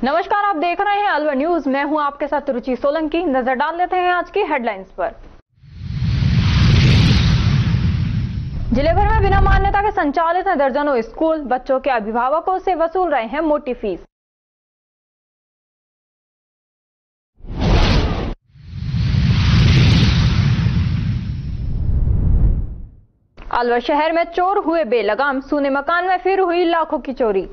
नमस्कार, आप देख रहे हैं अलवर न्यूज। मैं हूं आपके साथ रुचि सोलंकी। नजर डाल लेते हैं आज की हेडलाइंस पर। जिले भर में बिना मान्यता के संचालित हैं दर्जनों स्कूल। बच्चों के अभिभावकों से वसूल रहे हैं मोटी फीस। अलवर शहर में चोर हुए बेलगाम। सूने मकान में फिर हुई लाखों की चोरी।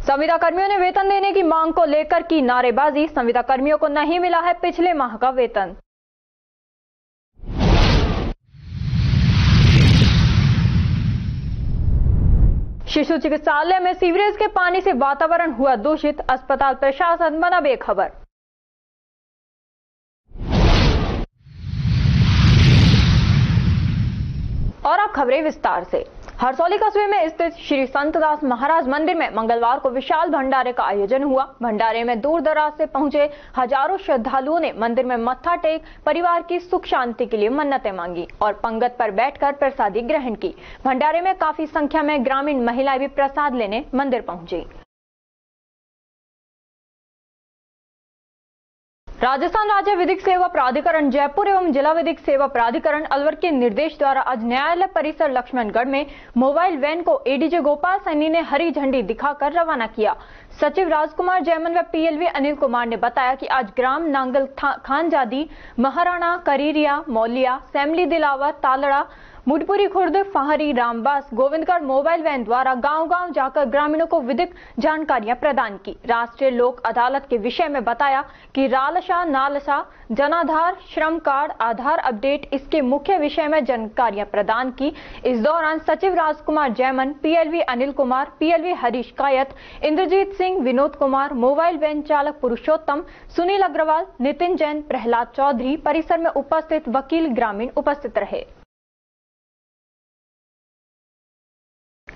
संविदा कर्मियों ने वेतन देने की मांग को लेकर की नारेबाजी। संविदा कर्मियों को नहीं मिला है पिछले माह का वेतन। शिशु चिकित्सालय में सीवरेज के पानी से वातावरण हुआ दूषित। अस्पताल प्रशासन बना बेखबर। और अब खबरें विस्तार से। हरसौली कस्बे में स्थित श्री संतदास महाराज मंदिर में मंगलवार को विशाल भंडारे का आयोजन हुआ। भंडारे में दूर दराज से पहुंचे हजारों श्रद्धालुओं ने मंदिर में मत्था टेक परिवार की सुख शांति के लिए मन्नतें मांगी और पंगत पर बैठकर प्रसादी ग्रहण की। भंडारे में काफी संख्या में ग्रामीण महिलाएं भी प्रसाद लेने मंदिर पहुंची। राजस्थान राज्य विधिक सेवा प्राधिकरण जयपुर एवं जिला विधिक सेवा प्राधिकरण अलवर के निर्देश द्वारा आज न्यायालय परिसर लक्ष्मणगढ़ में मोबाइल वैन को एडीजे गोपाल सैनी ने हरी झंडी दिखाकर रवाना किया। सचिव राजकुमार जैमन व पीएलवी अनिल कुमार ने बताया कि आज ग्राम नांगल खानजादी, महाराणा, करीरिया, मौलिया, सैमली, दिलावर, तालड़ा, मुडपुरी खुर्द, फाहरी, रामबास, गोविंदगढ़ मोबाइल वैन द्वारा गांव-गांव जाकर ग्रामीणों को विधिक जानकारियां प्रदान की। राष्ट्रीय लोक अदालत के विषय में बताया कि रालसा, नालसा, जनाधार, श्रम कार्ड, आधार अपडेट इसके मुख्य विषय में जानकारियां प्रदान की। इस दौरान सचिव राजकुमार जैमन, पीएलवी अनिल कुमार, पीएलवी हरीश कायत, इंद्रजीत सिंह, विनोद कुमार, मोबाइल वैन चालक पुरुषोत्तम, सुनील अग्रवाल, नितिन जैन, प्रहलाद चौधरी, परिसर में उपस्थित वकील, ग्रामीण उपस्थित रहे।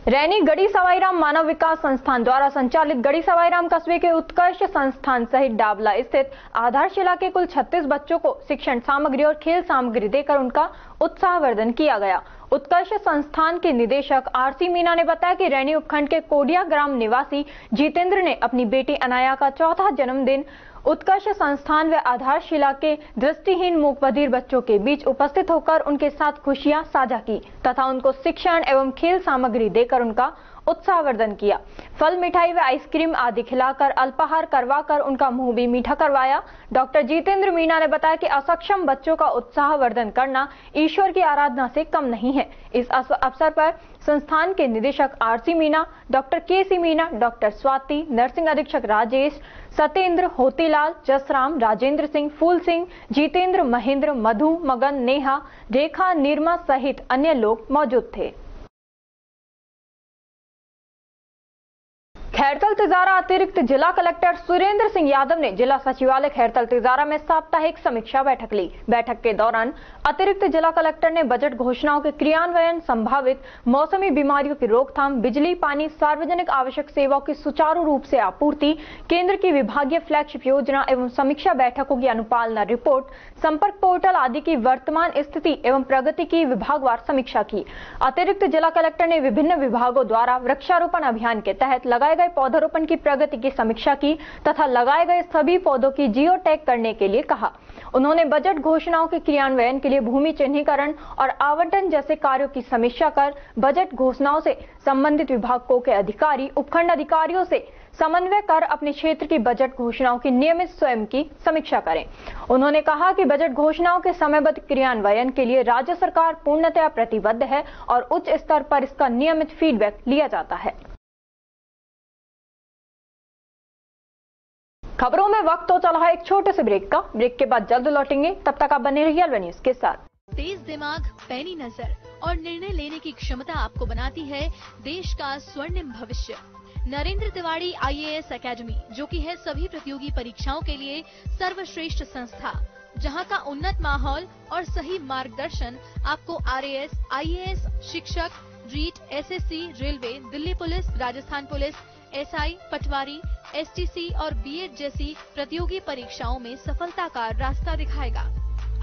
रैनी गढ़ी सवाईराम मानव विकास संस्थान द्वारा संचालित गढ़ी सवाईराम कस्बे के उत्कर्ष संस्थान सहित डाबला स्थित आधारशिला के कुल 36 बच्चों को शिक्षण सामग्री और खेल सामग्री देकर उनका उत्साहवर्धन किया गया। उत्कर्ष संस्थान के निदेशक आरसी मीना ने बताया कि रैनी उपखंड के कोडिया ग्राम निवासी जितेंद्र ने अपनी बेटी अनाया का चौथा जन्मदिन उत्कर्ष संस्थान व आधारशिला के दृष्टिहीन मूकबधिर बच्चों के बीच उपस्थित होकर उनके साथ खुशियां साझा की तथा उनको शिक्षण एवं खेल सामग्री देकर उनका उत्साहवर्धन किया। फल, मिठाई व आइसक्रीम आदि खिलाकर अल्पाहार करवाकर उनका मुंह भी मीठा करवाया। डॉक्टर जितेंद्र मीना ने बताया कि असक्षम बच्चों का उत्साहवर्धन करना ईश्वर की आराधना से कम नहीं है। इस अवसर पर संस्थान के निदेशक आरसी मीना, डॉक्टर केसी मीना, डॉक्टर स्वाति, नर्सिंग अधीक्षक राजेश, सत्येंद्र, होतीलाल, जसराम, राजेंद्र सिंह, फूल सिंह, जितेंद्र, महेंद्र, मधु, मगन, नेहा, रेखा, निर्मा सहित अन्य लोग मौजूद थे। खैरतल तिजारा अतिरिक्त जिला कलेक्टर सुरेंद्र सिंह यादव ने जिला सचिवालय खैरतल तिजारा में साप्ताहिक समीक्षा बैठक ली। बैठक के दौरान अतिरिक्त जिला कलेक्टर ने बजट घोषणाओं के क्रियान्वयन, संभावित मौसमी बीमारियों की रोकथाम, बिजली, पानी, सार्वजनिक आवश्यक सेवाओं की सुचारू रूप से आपूर्ति, केंद्र की विभागीय फ्लैगशिप योजना एवं समीक्षा बैठकों की अनुपालना रिपोर्ट, संपर्क पोर्टल आदि की वर्तमान स्थिति एवं प्रगति की विभागवार समीक्षा की। अतिरिक्त जिला कलेक्टर ने विभिन्न विभागों द्वारा वृक्षारोपण अभियान के तहत लगाए गए पौधारोपण की प्रगति की समीक्षा की तथा लगाए गए सभी पौधों की जियो टैग करने के लिए कहा। उन्होंने बजट घोषणाओं के क्रियान्वयन के लिए भूमि चिन्हीकरण और आवंटन जैसे कार्यों की समीक्षा कर बजट घोषणाओं से संबंधित विभागों के अधिकारी, उपखंड अधिकारियों से समन्वय कर अपने क्षेत्र की बजट घोषणाओं की नियमित स्वयं की समीक्षा करें। उन्होंने कहा कि बजट घोषणाओं के समयबद्ध क्रियान्वयन के लिए राज्य सरकार पूर्णतया प्रतिबद्ध है और उच्च स्तर पर इसका नियमित फीडबैक लिया जाता है। खबरों में वक्त तो चला है एक छोटे से ब्रेक का। ब्रेक के बाद जल्द लौटेंगे, तब तक आप बने रहिए अलवर न्यूज के साथ। तेज दिमाग, पैनी नजर और निर्णय लेने की क्षमता आपको बनाती है देश का स्वर्णिम भविष्य। नरेंद्र तिवारी IAS एकेडमी, जो कि है सभी प्रतियोगी परीक्षाओं के लिए सर्वश्रेष्ठ संस्था, जहां का उन्नत माहौल और सही मार्गदर्शन आपको RAS, IAS, शिक्षक, REET, SSC, railway, Delhi police, Rajasthan police, SI, Patwari, STC और BEd जैसी प्रतियोगी परीक्षाओं में सफलता का रास्ता दिखाएगा।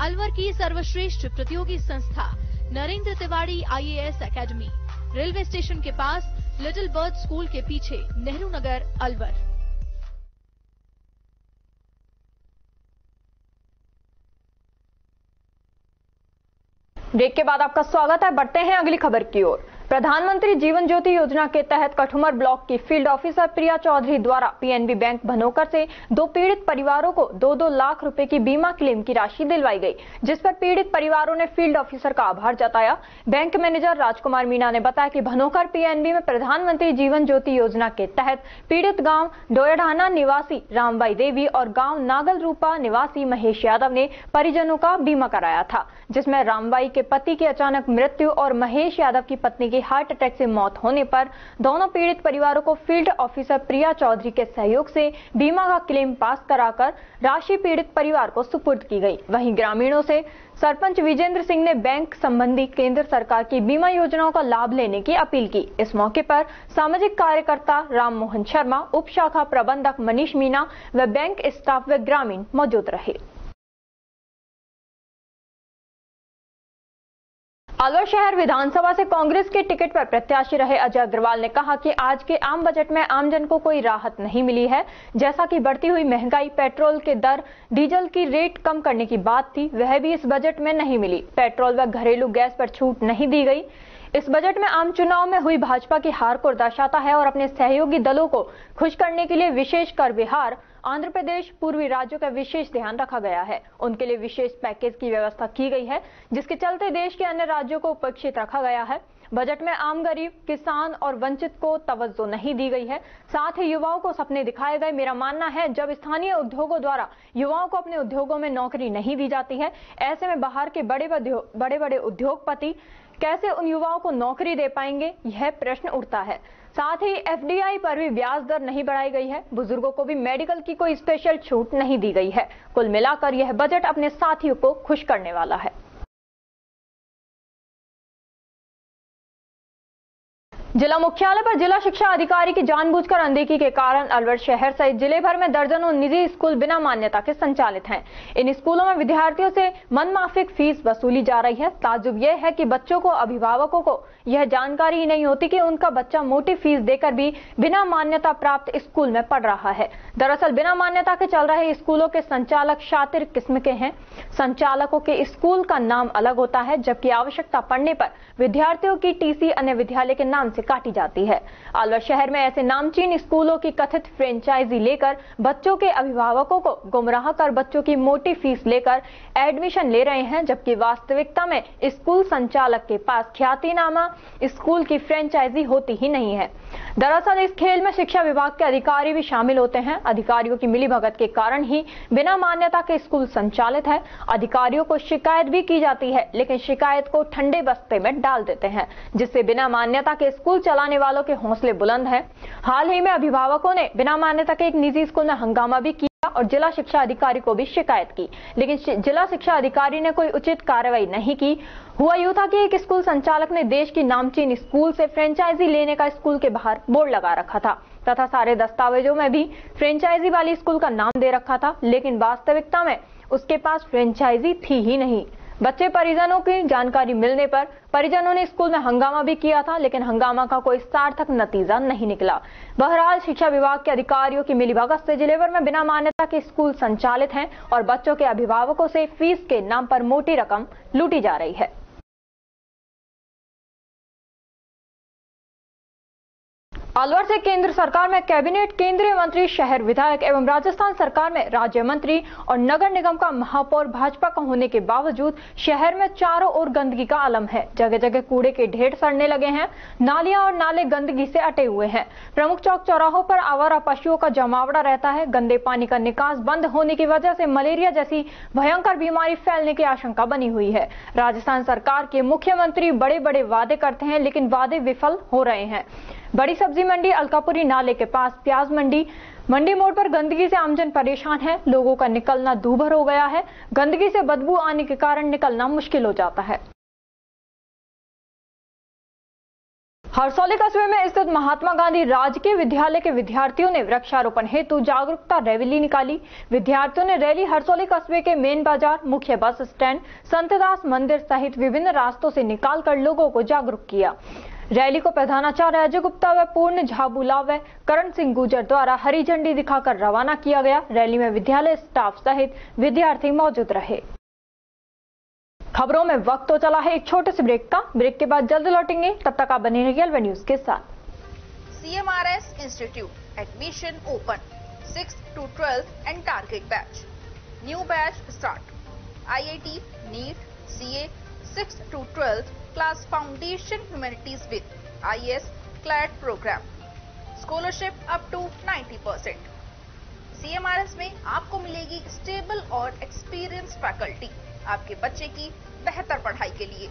अलवर की सर्वश्रेष्ठ प्रतियोगी संस्था Narendra Tiwari IAS academy, railway station के पास, लिटिल बर्ड स्कूल के पीछे, नेहरू नगर, अलवर। ब्रेक के बाद आपका स्वागत है। बढ़ते हैं अगली खबर की ओर। प्रधानमंत्री जीवन ज्योति योजना के तहत कठुमर ब्लॉक की फील्ड ऑफिसर प्रिया चौधरी द्वारा PNB बैंक भनोकर से 2 पीड़ित परिवारों को 2-2 लाख रुपए की बीमा क्लेम की राशि दिलवाई गई, जिस पर पीड़ित परिवारों ने फील्ड ऑफिसर का आभार जताया। बैंक मैनेजर राजकुमार मीणा ने बताया कि भनोकर PNB में प्रधानमंत्री जीवन ज्योति योजना के तहत पीड़ित गाँव डोयडाना निवासी रामबाई देवी और गाँव नागल रूपा निवासी महेश यादव ने परिजनों का बीमा कराया था, जिसमें रामबाई के पति की अचानक मृत्यु और महेश यादव की पत्नी की हार्ट अटैक से मौत होने पर दोनों पीड़ित परिवारों को फील्ड ऑफिसर प्रिया चौधरी के सहयोग से बीमा का क्लेम पास कराकर राशि पीड़ित परिवार को सुपुर्द की गई। वहीं ग्रामीणों से सरपंच विजेंद्र सिंह ने बैंक संबंधी केंद्र सरकार की बीमा योजनाओं का लाभ लेने की अपील की। इस मौके पर सामाजिक कार्यकर्ता राम मोहन शर्मा, उप शाखा प्रबंधक मनीष मीणा व बैंक स्टाफ व ग्रामीण मौजूद रहे। अलवर शहर विधानसभा से कांग्रेस के टिकट पर प्रत्याशी रहे अजय अग्रवाल ने कहा कि आज के आम बजट में आमजन को कोई राहत नहीं मिली है। जैसा कि बढ़ती हुई महंगाई, पेट्रोल के दर, डीजल की रेट कम करने की बात थी, वह भी इस बजट में नहीं मिली। पेट्रोल व घरेलू गैस पर छूट नहीं दी गई। इस बजट में आम चुनाव में हुई भाजपा की हार को दर्शाता है और अपने सहयोगी दलों को खुश करने के लिए विशेष कर बिहार, आंध्र प्रदेश, पूर्वी राज्यों का विशेष ध्यान रखा गया है। उनके लिए विशेष पैकेज की व्यवस्था की गई है, जिसके चलते देश के अन्य राज्यों को उपेक्षित रखा गया है। बजट में आम गरीब, किसान और वंचित को तवज्जो नहीं दी गई है। साथ ही युवाओं को सपने दिखाए गए। मेरा मानना है, जब स्थानीय उद्योगों द्वारा युवाओं को अपने उद्योगों में नौकरी नहीं दी जाती है, ऐसे में बाहर के बड़े उद्योगपति कैसे उन युवाओं को नौकरी दे पाएंगे, यह प्रश्न उठता है। साथ ही FDI पर भी ब्याज दर नहीं बढ़ाई गई है। बुजुर्गों को भी मेडिकल की कोई स्पेशल छूट नहीं दी गई है। कुल मिलाकर यह बजट अपने साथियों को खुश करने वाला है। जिला मुख्यालय पर जिला शिक्षा अधिकारी की जानबूझकर अनदेखी के कारण अलवर शहर सहित जिले भर में दर्जनों निजी स्कूल बिना मान्यता के संचालित हैं। इन स्कूलों में विद्यार्थियों से मनमाफिक फीस वसूली जा रही है। ताज्जुब यह है कि बच्चों को, अभिभावकों को यह जानकारी ही नहीं होती कि उनका बच्चा मोटी फीस देकर भी बिना मान्यता प्राप्त स्कूल में पढ़ रहा है। दरअसल बिना मान्यता के चल रहे स्कूलों के संचालक शातिर किस्म के हैं। संचालकों के स्कूल का नाम अलग होता है, जबकि आवश्यकता पड़ने पर विद्यार्थियों की TC अन्य विद्यालय के नाम से काटी जाती है। अलवर शहर में ऐसे नामचीन स्कूलों की कथित फ्रेंचाइजी लेकर बच्चों के अभिभावकों को गुमराह कर बच्चों की मोटी फीस लेकर एडमिशन ले रहे हैं, जबकि वास्तविकता में स्कूल संचालक के पास ख्यातिनामा स्कूल की फ्रेंचाइजी होती ही नहीं है। दरअसल इस खेल में शिक्षा विभाग के अधिकारी भी शामिल होते हैं। अधिकारियों की मिलीभगत के कारण ही बिना मान्यता के स्कूल संचालित है। अधिकारियों को शिकायत भी की जाती है, लेकिन शिकायत को ठंडे बस्ते में डाल देते हैं, जिससे बिना मान्यता के स्कूल चलाने वालों के हौसले बुलंद हैं। हाल ही में अभिभावकों ने बिना मान्यता के एक निजी स्कूल में हंगामा भी किया और जिला शिक्षा अधिकारी को भी शिकायत की, लेकिन जिला शिक्षा अधिकारी ने कोई उचित कार्रवाई नहीं की। हुआ यूं था कि एक स्कूल संचालक ने देश की नामचीन स्कूल से फ्रेंचाइजी लेने का स्कूल के बाहर बोर्ड लगा रखा था तथा सारे दस्तावेजों में भी फ्रेंचाइजी वाली स्कूल का नाम दे रखा था, लेकिन वास्तविकता में उसके पास फ्रेंचाइजी थी ही नहीं। बच्चे परिजनों की जानकारी मिलने पर परिजनों ने स्कूल में हंगामा भी किया था, लेकिन हंगामा का कोई सार्थक नतीजा नहीं निकला। बहरहाल शिक्षा विभाग के अधिकारियों की मिलीभगत से जिले भर में बिना मान्यता के स्कूल संचालित हैं और बच्चों के अभिभावकों से फीस के नाम पर मोटी रकम लूटी जा रही है। अलवर से केंद्र सरकार में कैबिनेट, केंद्रीय मंत्री, शहर विधायक एवं राजस्थान सरकार में राज्य मंत्री और नगर निगम का महापौर भाजपा का होने के बावजूद शहर में चारों ओर गंदगी का आलम है। जगह जगह कूड़े के ढेर सड़ने लगे हैं। नालियां और नाले गंदगी से अटे हुए हैं। प्रमुख चौक चौराहों पर आवारा पशुओं का जमावड़ा रहता है। गंदे पानी का निकास बंद होने की वजह से मलेरिया जैसी भयंकर बीमारी फैलने की आशंका बनी हुई है। राजस्थान सरकार के मुख्यमंत्री बड़े बड़े वादे करते हैं, लेकिन वादे विफल हो रहे हैं। बड़ी सब्जी मंडी अलकापुरी नाले के पास प्याज मंडी मोड़ पर गंदगी से आमजन परेशान है। लोगों का निकलना दूभर हो गया है। गंदगी से बदबू आने के कारण निकलना मुश्किल हो जाता है। हरसौली कस्बे में स्थित महात्मा गांधी राजकीय विद्यालय के विद्यार्थियों ने वृक्षारोपण हेतु जागरूकता रैली निकाली। विद्यार्थियों ने रैली हरसौली कस्बे के मेन बाजार, मुख्य बस स्टैंड, संतदास मंदिर सहित विभिन्न रास्तों से निकालकर लोगों को जागरूक किया। रैली को प्रधानाचार्य अजय गुप्ता व पूर्ण झाबुला व करण सिंह गुर्जर द्वारा हरी झंडी दिखाकर रवाना किया गया। रैली में विद्यालय स्टाफ सहित विद्यार्थी मौजूद रहे। खबरों में वक्त तो चला है एक छोटे से ब्रेक का। ब्रेक के बाद जल्द लौटेंगे, तब तक आप बने रहिए एलवी न्यूज के साथ। CMRS Institute admission open 6th to 12th and target batch. New batch start. IIT, NEET, CA 6th to 12th class foundation humanities with IS CLAT program. Scholarship up to 90%. CMRS में आपको मिलेगी stable और experience faculty आपके बच्चे की बेहतर पढ़ाई के लिए,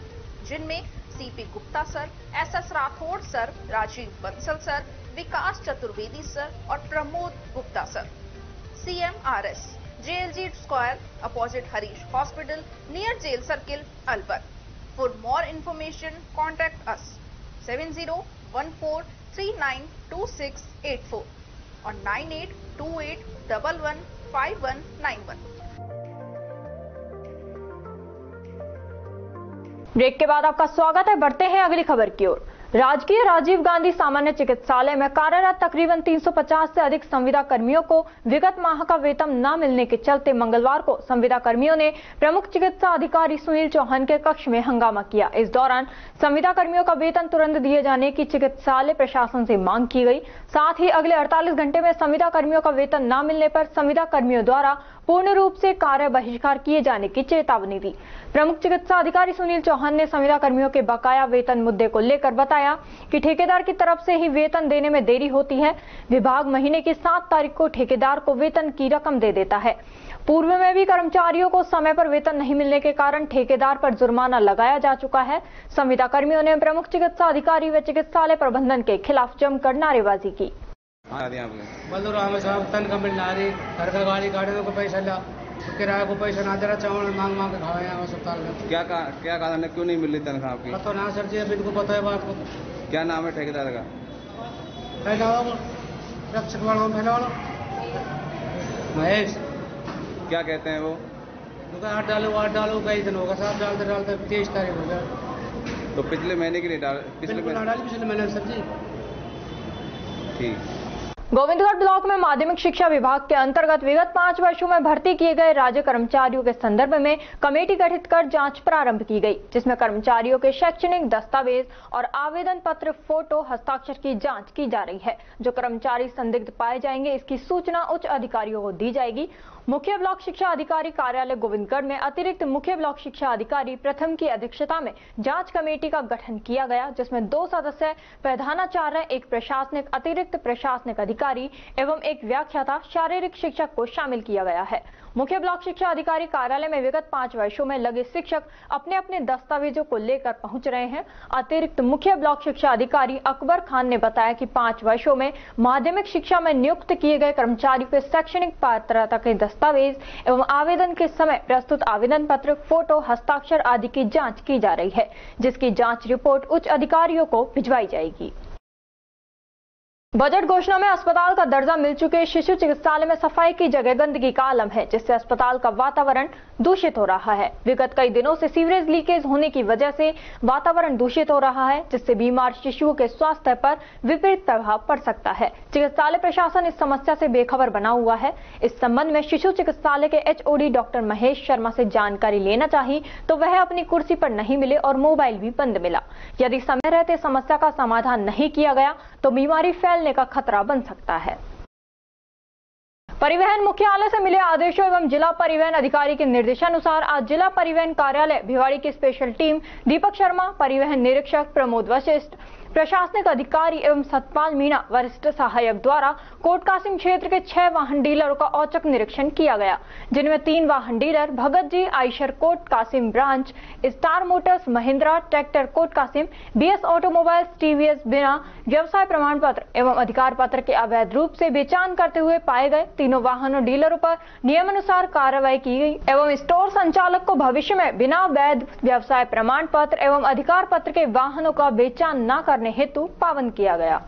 जिनमें CP Gupta sir, SS Rathore sir, Rajeev Bansal sir, Vikas Chaturvedi sir और Pramod Gupta sir. CMRS JLG square opposite Harish hospital near jail circle Alwar. For more information contact us 7014392684 और 9828115191। ब्रेक के बाद आपका स्वागत है। बढ़ते हैं अगली खबर की ओर। राजकीय राजीव गांधी सामान्य चिकित्सालय में कार्यरत तकरीबन 350 से अधिक संविदा कर्मियों को विगत माह का वेतन न मिलने के चलते मंगलवार को संविदा कर्मियों ने प्रमुख चिकित्सा अधिकारी सुनील चौहान के कक्ष में हंगामा किया। इस दौरान संविदा कर्मियों का वेतन तुरंत दिए जाने की चिकित्सालय प्रशासन से मांग की गई। साथ ही अगले 48 घंटे में संविदा कर्मियों का वेतन न मिलने पर संविदा कर्मियों द्वारा पूर्ण रूप से कार्य बहिष्कार किए जाने की चेतावनी दी। प्रमुख चिकित्सा अधिकारी सुनील चौहान ने संविदा कर्मियों के बकाया वेतन मुद्दे को लेकर बताया कि ठेकेदार की तरफ से ही वेतन देने में देरी होती है। विभाग महीने की 7 तारीख को ठेकेदार को वेतन की रकम दे देता है। पूर्व में भी कर्मचारियों को समय पर वेतन नहीं मिलने के कारण ठेकेदार पर जुर्माना लगाया जा चुका है। संविदा कर्मियों ने प्रमुख चिकित्सा अधिकारी व चिकित्सालय प्रबंधन के खिलाफ जमकर नारेबाजी की। तनख्वाह मिलना रही, घर का गाड़ी काटने को पैसा ला, किराए को पैसा ना दे रहा, चावल मांग मांग के खाए हैं अस्पताल में। क्या कारण है, क्यों नहीं मिल रही तनख्वाह आपकी? पता ना सर जी, अभी इनको पता है बात को। क्या नाम है ठेकेदार का? महेश। क्या कहते हैं वो? 8 डालो कई दिन होगा साहब, डालते डालते 23 तारीख हो गया। तो पिछले महीने की नहीं डाल? पिछले महीने सर जी। ठीक। गोविंदगढ़ ब्लॉक में माध्यमिक शिक्षा विभाग के अंतर्गत विगत 5 वर्षों में भर्ती किए गए राज्य कर्मचारियों के संदर्भ में कमेटी गठित कर जांच प्रारंभ की गई, जिसमें कर्मचारियों के शैक्षणिक दस्तावेज और आवेदन पत्र, फोटो, हस्ताक्षर की जांच की जा रही है। जो कर्मचारी संदिग्ध पाए जाएंगे, इसकी सूचना उच्च अधिकारियों को दी जाएगी। मुख्य ब्लॉक शिक्षा अधिकारी कार्यालय गोविंदगढ़ में अतिरिक्त मुख्य ब्लॉक शिक्षा अधिकारी प्रथम की अध्यक्षता में जांच कमेटी का गठन किया गया, जिसमें 2 सदस्य, प्रधानाचार्य, एक प्रशासनिक, अतिरिक्त प्रशासनिक अधिकारी एवं एक व्याख्याता, शारीरिक शिक्षक को शामिल किया गया है। मुख्य ब्लॉक शिक्षा अधिकारी कार्यालय में विगत 5 वर्षों में लगे शिक्षक अपने अपने दस्तावेजों को लेकर पहुंच रहे हैं। अतिरिक्त मुख्य ब्लॉक शिक्षा अधिकारी अकबर खान ने बताया कि 5 वर्षों में माध्यमिक शिक्षा में नियुक्त किए गए कर्मचारियों के शैक्षणिक पात्रता के दस्तावेज एवं आवेदन के समय प्रस्तुत आवेदन पत्र, फोटो, हस्ताक्षर आदि की जांच की जा रही है, जिसकी जांच रिपोर्ट उच्च अधिकारियों को भिजवाई जाएगी। बजट घोषणा में अस्पताल का दर्जा मिल चुके शिशु चिकित्सालय में सफाई की जगह गंदगी का आलम है, जिससे अस्पताल का वातावरण दूषित हो रहा है। विगत कई दिनों से सीवरेज लीकेज होने की वजह से वातावरण दूषित हो रहा है, जिससे बीमार शिशुओं के स्वास्थ्य पर विपरीत प्रभाव पड़ सकता है। चिकित्सालय प्रशासन इस समस्या से बेखबर बना हुआ है। इस संबंध में शिशु चिकित्सालय के HOD डॉक्टर महेश शर्मा से जानकारी लेना चाहिए तो वह अपनी कुर्सी पर नहीं मिले और मोबाइल भी बंद मिला। यदि समय रहते समस्या का समाधान नहीं किया गया तो बीमारी फैलने का खतरा बन सकता है। परिवहन मुख्यालय से मिले आदेशों एवं जिला परिवहन अधिकारी के निर्देशानुसार आज जिला परिवहन कार्यालय भिवाड़ी की स्पेशल टीम दीपक शर्मा, परिवहन निरीक्षक प्रमोद वशिष्ठ, प्रशासनिक अधिकारी एवं सतपाल मीणा, वरिष्ठ सहायक द्वारा कोट कासिम क्षेत्र के 6 वाहन डीलरों का औचक निरीक्षण किया गया, जिनमें 3 वाहन dealer Bhagat ji Eicher Kot Kasim branch, star motors Mahindra tractor Kot Kasim, BS automobiles TVS बिना व्यवसाय प्रमाण पत्र एवं अधिकार पत्र के अवैध रूप से बेचान करते हुए पाए गए। तीनों वाहनों डीलरों पर नियमानुसार कार्रवाई की गई एवं स्टोर संचालक को भविष्य में बिना वैध व्यवसाय प्रमाण पत्र एवं अधिकार पत्र के वाहनों का बेचान न करने करने हेतु पावन किया गया।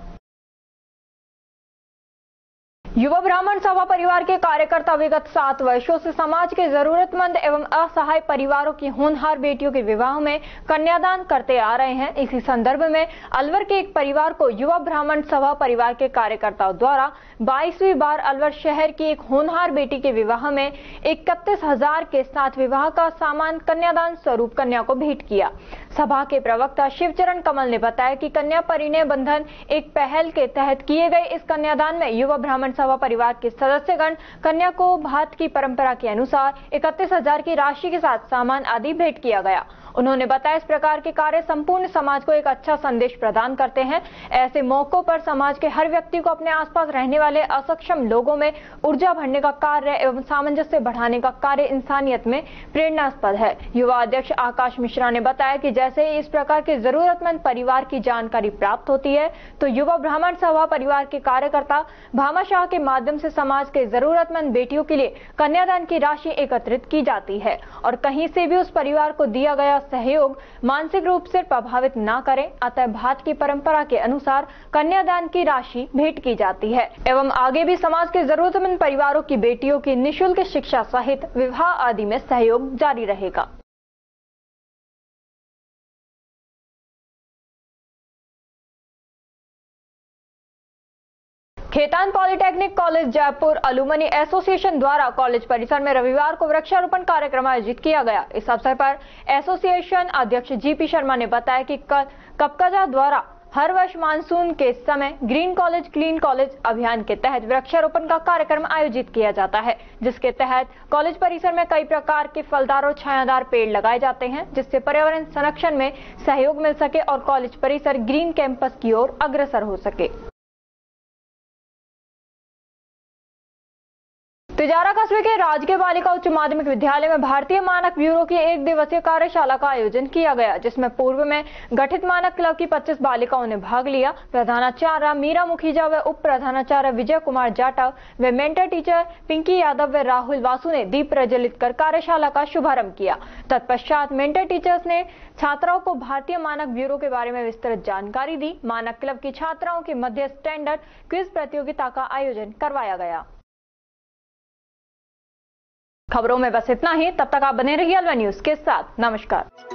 युवा ब्राह्मण सभा परिवार के कार्यकर्ता विगत 7 वर्षों से समाज के जरूरतमंद एवं असहाय परिवारों की होनहार बेटियों के विवाह में कन्यादान करते आ रहे हैं। इसी संदर्भ में अलवर के एक परिवार को युवा ब्राह्मण सभा परिवार के कार्यकर्ताओं द्वारा 22वीं बार अलवर शहर की एक होनहार बेटी के विवाह में 31,000 के साथ विवाह का सामान कन्यादान स्वरूप कन्या को भेंट किया। सभा के प्रवक्ता शिवचरण कमल ने बताया कि कन्या परिणय बंधन एक पहल के तहत किए गए इस कन्यादान में युवा ब्राह्मण सभा परिवार के सदस्यगण कन्या को भात की परंपरा के अनुसार 31,000 की राशि के साथ सामान आदि भेंट किया गया। उन्होंने बताया इस प्रकार के कार्य संपूर्ण समाज को एक अच्छा संदेश प्रदान करते हैं। ऐसे मौकों पर समाज के हर व्यक्ति को अपने आसपास रहने वाले असक्षम लोगों में ऊर्जा भरने का कार्य एवं सामंजस्य बढ़ाने का कार्य इंसानियत में प्रेरणास्पद है। युवा अध्यक्ष आकाश मिश्रा ने बताया कि जैसे ही इस प्रकार के जरूरतमंद परिवार की जानकारी प्राप्त होती है तो युवा ब्राह्मण सभा परिवार के कार्यकर्ता भामाशाह के माध्यम से समाज के जरूरतमंद बेटियों के लिए कन्यादान की राशि एकत्रित की जाती है और कहीं से भी उस परिवार को दिया गया सहयोग मानसिक रूप से प्रभावित न करें। अतः भात की परंपरा के अनुसार कन्यादान की राशि भेंट की जाती है एवं आगे भी समाज के जरूरतमंद परिवारों की बेटियों की निःशुल्क शिक्षा सहित विवाह आदि में सहयोग जारी रहेगा। Khetan polytechnic college Jaipur alumni association द्वारा कॉलेज परिसर में रविवार को वृक्षारोपण कार्यक्रम आयोजित किया गया। इस अवसर पर एसोसिएशन अध्यक्ष जीपी शर्मा ने बताया कि कपकजा द्वारा हर वर्ष मानसून के समय ग्रीन कॉलेज क्लीन कॉलेज अभियान के तहत वृक्षारोपण का कार्यक्रम आयोजित किया जाता है, जिसके तहत कॉलेज परिसर में कई प्रकार के फलदार और छायादार पेड़ लगाए जाते हैं, जिससे पर्यावरण संरक्षण में सहयोग मिल सके और कॉलेज परिसर ग्रीन कैंपस की ओर अग्रसर हो सके। तिजारा कस्बे के राजकीय बालिका उच्च माध्यमिक विद्यालय में भारतीय मानक ब्यूरो की 1 दिवसीय कार्यशाला का आयोजन किया गया, जिसमें पूर्व में गठित मानक क्लब की 25 बालिकाओं ने भाग लिया। प्रधानाचार्य मीरा मुखीजा व उप प्रधानाचार्य विजय कुमार जाटव व मेंटर टीचर पिंकी यादव व राहुल वासु ने दीप प्रज्वलित कर कार्यशाला का शुभारंभ किया। तत्पश्चात मेंटर टीचर्स ने छात्राओं को भारतीय मानक ब्यूरो के बारे में विस्तृत जानकारी दी। मानक क्लब की छात्राओं के मध्य स्टैंडर्ड क्विज प्रतियोगिता का आयोजन करवाया गया। खबरों में बस इतना ही। तब तक आप बने रहिए अलवर न्यूज के साथ। नमस्कार।